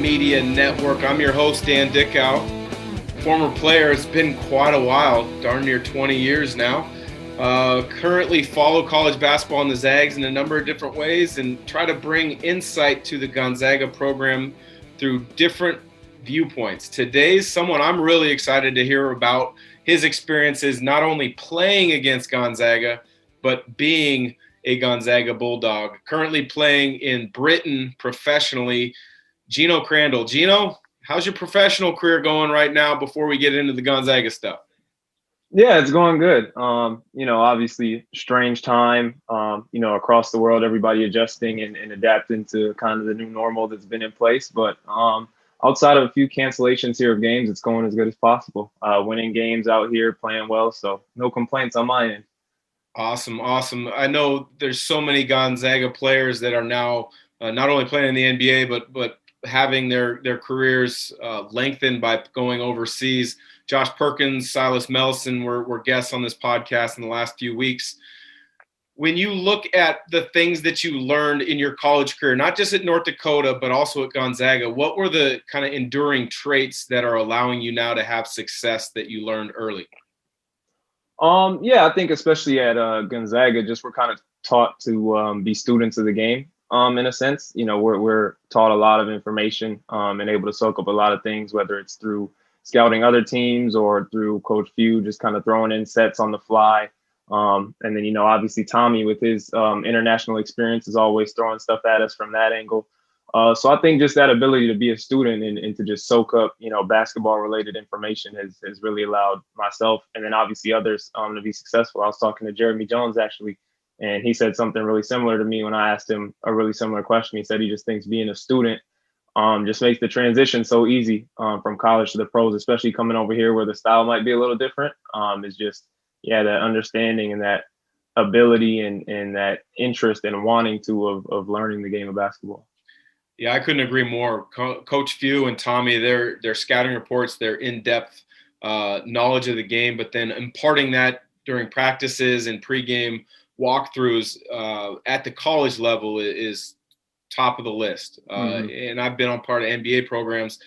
Media Network. I'm your host, Dan Dickau. Former player, it's been quite a while, darn near 20 years now. Currently follow college basketball in the Zags in a number of different ways and try to bring insight to the Gonzaga program through different viewpoints. Today's someone I'm really excited to hear about his experiences, not only playing against Gonzaga, but being a Gonzaga Bulldog. Currently playing in Britain professionally, Geno Crandall. Geno, how's your professional career going right now before we get into the Gonzaga stuff? Yeah, it's going good. Obviously strange time, across the world, everybody adjusting and adapting to kind of the new normal that's been in place. But outside of a few cancellations here of games, it's going as good as possible. Winning games out here, playing well. So no complaints on my end. Awesome. I know there's so many Gonzaga players that are now not only playing in the NBA, but having their careers lengthened by going overseas. Josh Perkins, Silas Mellison were guests on this podcast in the last few weeks. When you look at the things that you learned in your college career, not just at North Dakota, but also at Gonzaga, what were the kind of enduring traits that are allowing you now to have success that you learned early? I think especially at Gonzaga, just we're kind of taught to be students of the game. In a sense, we're taught a lot of information and able to soak up a lot of things, whether it's through scouting other teams or through Coach Few, just kind of throwing in sets on the fly. And then, obviously Tommy with his international experience is always throwing stuff at us from that angle. So I think just that ability to be a student and to just soak up, basketball related information has really allowed myself and then obviously others to be successful. I was talking to Jeremy Jones actually, and he said something really similar to me when I asked him a really similar question. He said he just thinks being a student just makes the transition so easy from college to the pros, especially coming over here where the style might be a little different. Is just, that understanding and that ability and that interest and wanting to of learning the game of basketball. Yeah, I couldn't agree more. Coach Few and Tommy, their scouting reports, their in-depth knowledge of the game, but then imparting that during practices and pregame walkthroughs at the college level is top of the list. And I've been on part of NBA programs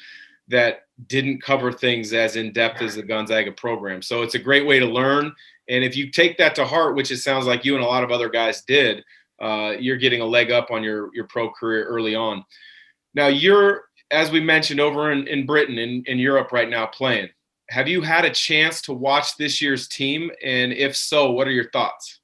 that didn't cover things as in-depth as the Gonzaga program. So it's a great way to learn. And if you take that to heart, which it sounds like you and a lot of other guys did, you're getting a leg up on your pro career early on. Now you're, as we mentioned, over in Britain, in Europe right now playing. Have you had a chance to watch this year's team? And if so, what are your thoughts?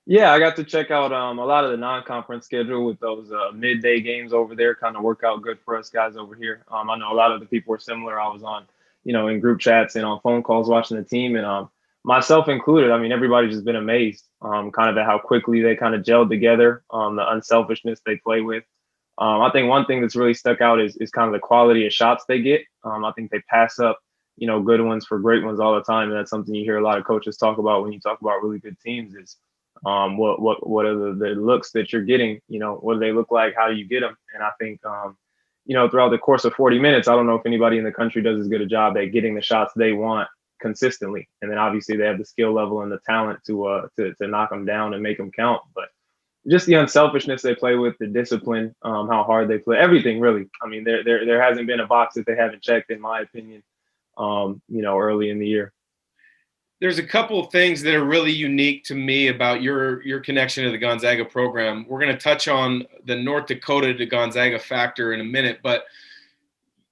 Yeah, I got to check out a lot of the non-conference schedule with those midday games over there. Kind of work out good for us guys over here. I know a lot of the people were similar. I was on, in group chats and on phone calls watching the team, and myself included. I mean, everybody's just been amazed, kind of at how quickly they kind of gelled together, the unselfishness they play with. I think one thing that's really stuck out is kind of the quality of shots they get. I think they pass up, good ones for great ones all the time, and that's something you hear a lot of coaches talk about when you talk about really good teams is. What are the looks that you're getting? What do they look like? How do you get them? And I think, throughout the course of 40 minutes, I don't know if anybody in the country does as good a job at getting the shots they want consistently. And then obviously they have the skill level and the talent to knock them down and make them count. But just the unselfishness they play with, the discipline, how hard they play, everything really. I mean, there hasn't been a box that they haven't checked, in my opinion, early in the year. There's a couple of things that are really unique to me about your connection to the Gonzaga program. We're going to touch on the North Dakota to Gonzaga factor in a minute, but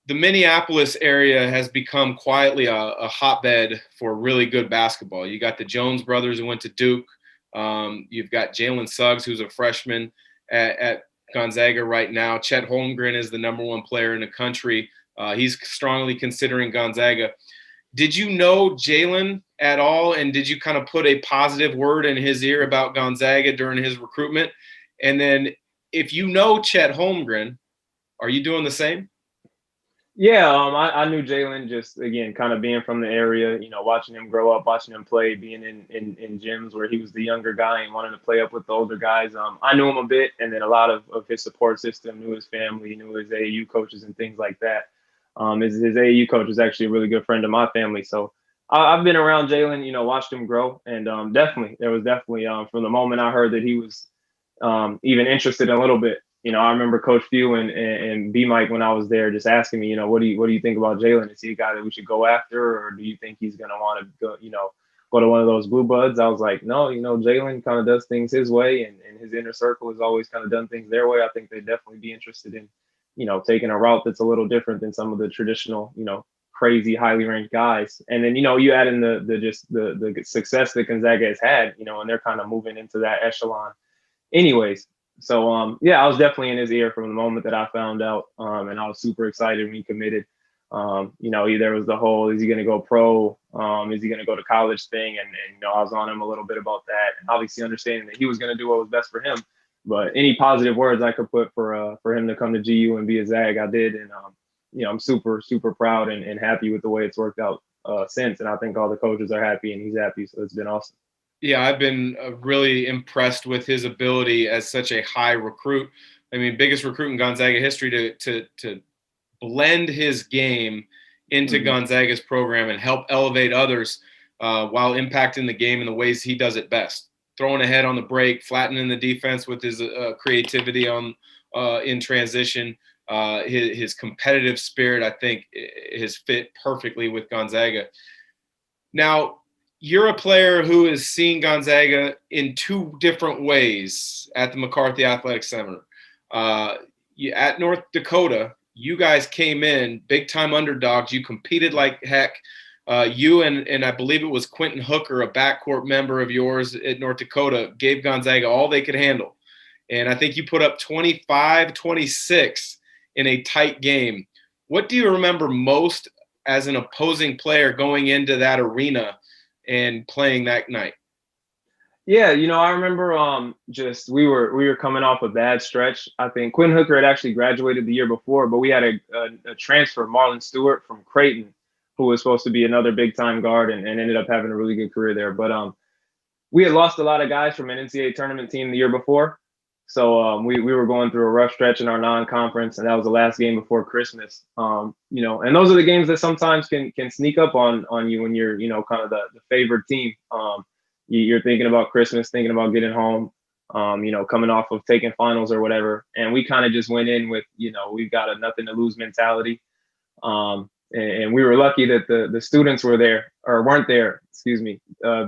the Minneapolis area has become quietly a hotbed for really good basketball. You got the Jones brothers who went to Duke. You've got Jalen Suggs, who's a freshman at Gonzaga right now. Chet Holmgren is the number one player in the country. He's strongly considering Gonzaga. Did you know Jalen at all, and did you kind of put a positive word in his ear about Gonzaga during his recruitment? And then if you know Chet Holmgren, are you doing the same? Yeah, I knew Jalen just, again, kind of being from the area, watching him grow up, watching him play, being in gyms where he was the younger guy and wanting to play up with the older guys. I knew him a bit, and then a lot of his support system, knew his family, knew his AAU coaches and things like that. His AAU coach is actually a really good friend of my family. So I've been around Jalen, watched him grow. And there was definitely from the moment I heard that he was even interested a little bit I remember Coach Few and B Mike when I was there just asking me, what do you think about Jalen? Is he a guy that we should go after, or do you think he's going to want to go, go to one of those blue buds? I was like, no, Jalen kind of does things his way, and his inner circle has always kind of done things their way. I think they'd definitely be interested in, taking a route that's a little different than some of the traditional, crazy highly ranked guys. And then, you add in the success that Gonzaga has had, and they're kind of moving into that echelon anyways. So yeah, I was definitely in his ear from the moment that I found out, and I was super excited when he committed. There was the whole, is he going to go pro? Is he going to go to college thing? And I was on him a little bit about that, and obviously understanding that he was going to do what was best for him. But any positive words I could put for him to come to GU and be a Zag, I did, and I'm super super proud and happy with the way it's worked out since, and I think all the coaches are happy and he's happy, so it's been awesome. Yeah, I've been really impressed with his ability as such a high recruit. I mean, biggest recruit in Gonzaga history to blend his game into Gonzaga's program and help elevate others while impacting the game in the ways he does it best. Throwing ahead on the break, flattening the defense with his creativity in transition. His competitive spirit, I think, has fit perfectly with Gonzaga. Now, you're a player who has seen Gonzaga in two different ways at the McCarthy Athletic Center. At North Dakota, you guys came in big-time underdogs. You competed like heck. You and I believe it was Quentin Hooker, a backcourt member of yours at North Dakota, gave Gonzaga all they could handle. And I think you put up 25-26 in a tight game. What do you remember most as an opposing player going into that arena and playing that night? Yeah, I remember just we were coming off a bad stretch. I think Quinn Hooker had actually graduated the year before, but we had a transfer, Marlon Stewart from Creighton, who was supposed to be another big time guard and ended up having a really good career there. But we had lost a lot of guys from an NCAA tournament team the year before. So we were going through a rough stretch in our non-conference, and that was the last game before Christmas. And those are the games that sometimes can sneak up on you when you're kind of the favored team. You're thinking about Christmas, thinking about getting home, coming off of taking finals or whatever. And we kind of just went in with, we've got a nothing to lose mentality. And we were lucky that the students were there or weren't there,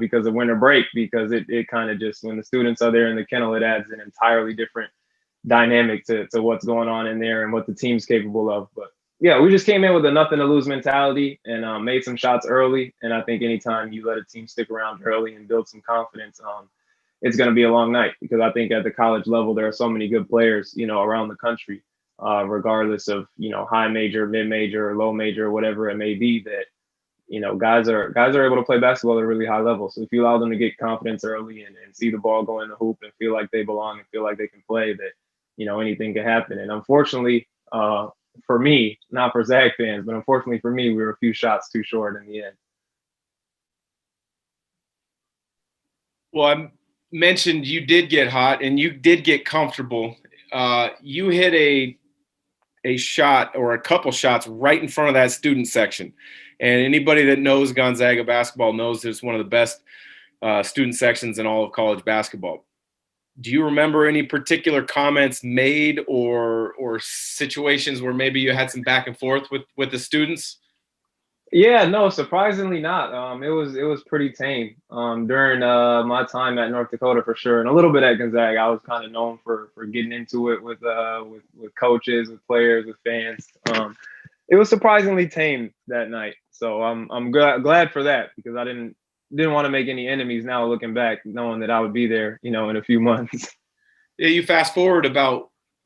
because of winter break, because it kind of just, when the students are there in the kennel, it adds an entirely different dynamic to what's going on in there and what the team's capable of. But yeah, we just came in with a nothing to lose mentality and made some shots early. And I think anytime you let a team stick around early and build some confidence, it's going to be a long night, because I think at the college level, there are so many good players, around the country, regardless of, high major, mid major, or low major, or whatever it may be, that, guys are able to play basketball at a really high level. So if you allow them to get confidence early and see the ball go in the hoop and feel like they belong and feel like they can play, that, anything can happen. And unfortunately, for me, not for Zag fans, but unfortunately for me, we were a few shots too short in the end. Well, I mentioned you did get hot and you did get comfortable. You hit a shot or a couple shots right in front of that student section. And anybody that knows Gonzaga basketball knows it's one of the best student sections in all of college basketball. Do you remember any particular comments made or situations where maybe you had some back and forth with the students? Yeah, no, surprisingly not. It was pretty tame during my time at North Dakota, for sure, and a little bit at Gonzaga. I was kind of known for getting into it with coaches, with players, with fans. It was surprisingly tame that night, so I'm glad for that, because I didn't want to make any enemies now looking back, knowing that I would be there, in a few months. Yeah, you fast forward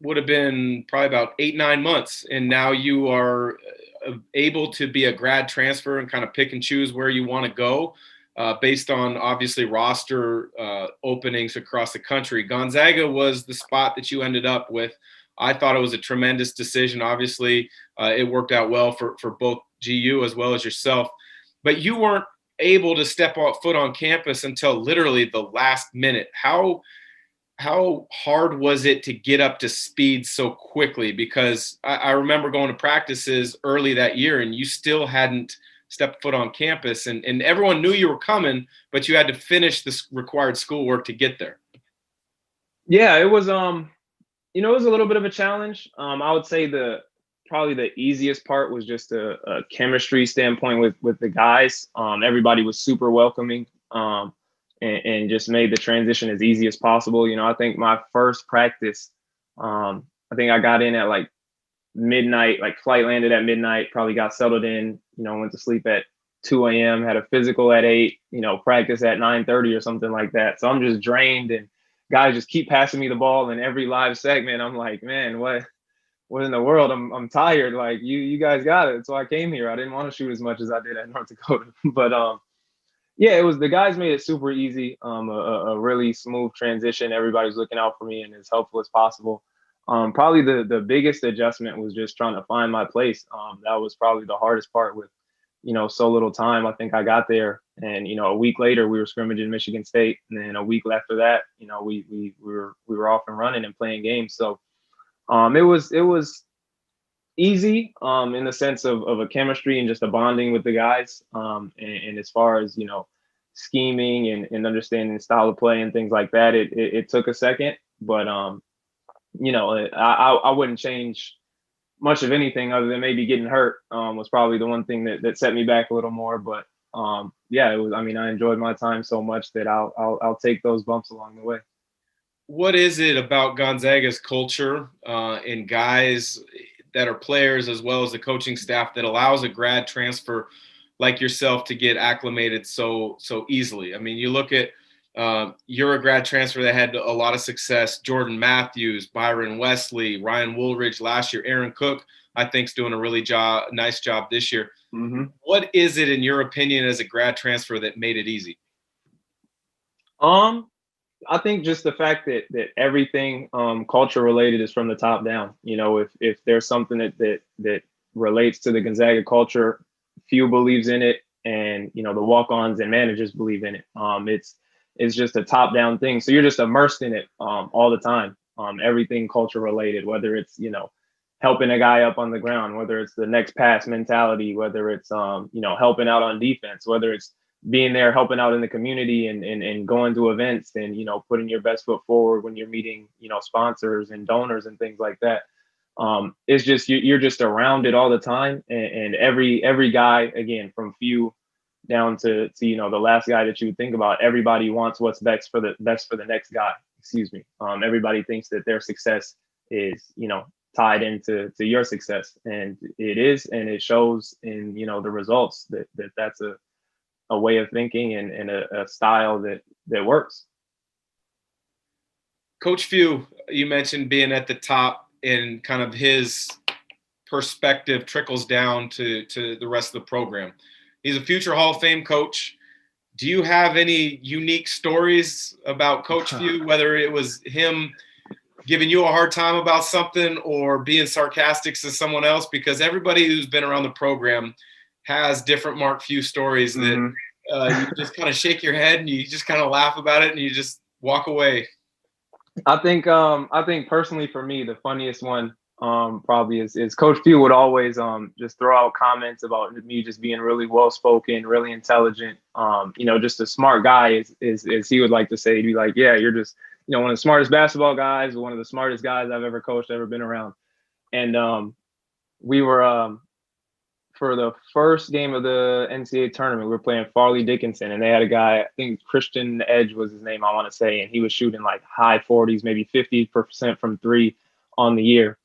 would have been probably about 8-9 months, and now you are able to be a grad transfer and kind of pick and choose where you want to go based on obviously roster openings across the country. Gonzaga was the spot that you ended up with. I thought it was a tremendous decision. Obviously, it worked out well for both GU as well as yourself, but you weren't able to step foot on campus until literally the last minute. How hard was it to get up to speed so quickly? Because I remember going to practices early that year and you still hadn't stepped foot on campus, and everyone knew you were coming, but you had to finish this required schoolwork to get there. Yeah, It was a little bit of a challenge. I would say probably the easiest part was just a chemistry standpoint with the guys. Everybody was super welcoming, and just made the transition as easy as possible. I think my first practice, I think I got in at like midnight, like flight landed at midnight, probably got settled in, went to sleep at 2 a.m., had a physical at 8, practice at 9:30 or something like that. So I'm just drained, and guys just keep passing me the ball in every live segment. I'm like, man, what in the world? I'm tired. Like you guys got it. So I came here. I didn't want to shoot as much as I did at North Dakota. But yeah, it was the guys made it super easy. A really smooth transition. Everybody's looking out for me and as helpful as possible. Probably the biggest adjustment was just trying to find my place. That was probably the hardest part with, so little time. I think I got there, and a week later we were scrimmaging Michigan State, and then a week after that, we were off and running and playing games. So it was easy in the sense of a chemistry and just a bonding with the guys. And as far as scheming and understanding the style of play and things like that, it took a second, but I wouldn't change much of anything other than maybe getting hurt. Was probably the one thing that set me back a little more. But yeah, it was. I mean, I enjoyed my time so much that I'll take those bumps along the way. What is it about Gonzaga's culture and guys that are players as well as the coaching staff that allows a grad transfer like yourself to get acclimated so easily? I mean, you look at you're a grad transfer that had a lot of success. Jordan Matthews, Byron Wesley, Ryan Woolridge last year, Aaron Cook, I think, is doing a really nice job this year. Mm-hmm. What is it, in your opinion, as a grad transfer that made it easy? I think just the fact that everything culture related is from the top down. If there's something that relates to the Gonzaga culture, few believes in it, and the walk-ons and managers believe in it. It's just a top down thing. So you're just immersed in it all the time. Everything culture related, whether it's helping a guy up on the ground, whether it's the next pass mentality, whether it's helping out on defense, whether it's being there helping out in the community and going to events and putting your best foot forward when you're meeting sponsors and donors and things like that. It's just you're just around it all the time, and every guy, again, from few down to the last guy that you would think about, everybody wants what's best for the next guy. Excuse me. Everybody thinks that their success is tied into your success, and it is, and it shows in the results that's a way of thinking and a style that works. Coach Few, you mentioned being at the top, and kind of his perspective trickles down to the rest of the program. He's a future Hall of Fame coach. Do you have any unique stories about Coach Few, whether it was him giving you a hard time about something or being sarcastic to someone else? Because everybody who's been around the program has different Mark Few stories that you just kind of shake your head and you just kind of laugh about it and you just walk away. I think personally for me, the funniest one probably is Coach Few would always just throw out comments about me just being really well spoken, really intelligent, just a smart guy, is he would like to say. He'd be like, yeah, you're just one of the smartest basketball guys, one of the smartest guys I've ever coached, ever been around. And we were for the first game of the NCAA tournament, we were playing Farley Dickinson, and they had a guy, I think Christian Edge was his name, I want to say, and he was shooting like high 40s, maybe 50% from three on the year.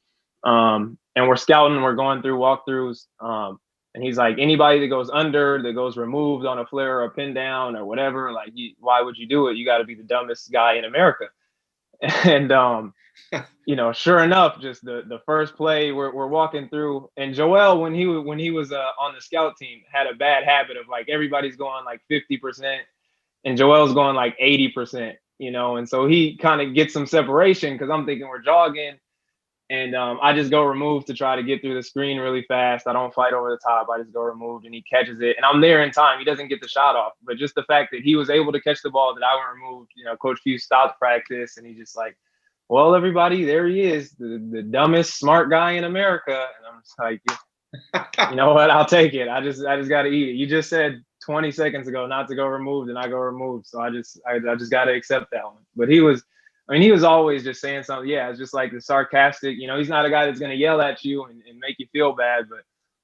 And we're scouting, we're going through walkthroughs, and he's like, anybody that goes under, that goes removed on a flare or a pin down or whatever, like, why would you do it? You got to be the dumbest guy in America. And sure enough, just the first play we're walking through, and Joel, when he was on the scout team, had a bad habit of like everybody's going like 50% and Joel's going like 80%, and so he kind of gets some separation because I'm thinking we're jogging, and I just go removed to try to get through the screen really fast. I don't fight over the top. I just go removed, and he catches it, and I'm there in time. He doesn't get the shot off, but just the fact that he was able to catch the ball that I went removed, Coach Few stopped practice, and he just like, well, everybody, there he is, the dumbest smart guy in America. And I'm just like, you know what? I'll take it. I just got to eat it. You just said 20 seconds ago not to go removed, and I go removed. So I just got to accept that one. But he was I mean, he was always just saying something. Yeah, it's just like the sarcastic. He's not a guy that's going to yell at you and make you feel bad, but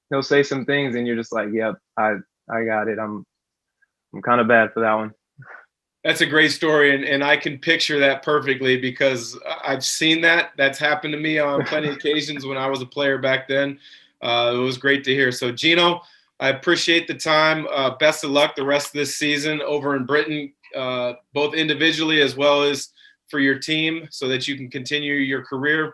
he'll say some things, and you're just like, "Yep, I got it. I'm kind of bad for that one." That's a great story, and I can picture that perfectly because I've seen that. That's happened to me on plenty of occasions when I was a player back then. It was great to hear. So, Geno, I appreciate the time. Best of luck the rest of this season over in Britain, both individually as well as for your team, so that you can continue your career.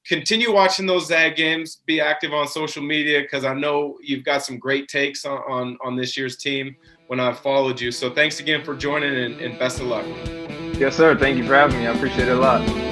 Continue watching those Zag games. Be active on social media because I know you've got some great takes on this year's team when I've followed you. So thanks again for joining and best of luck. Yes, sir. Thank you for having me. I appreciate it a lot.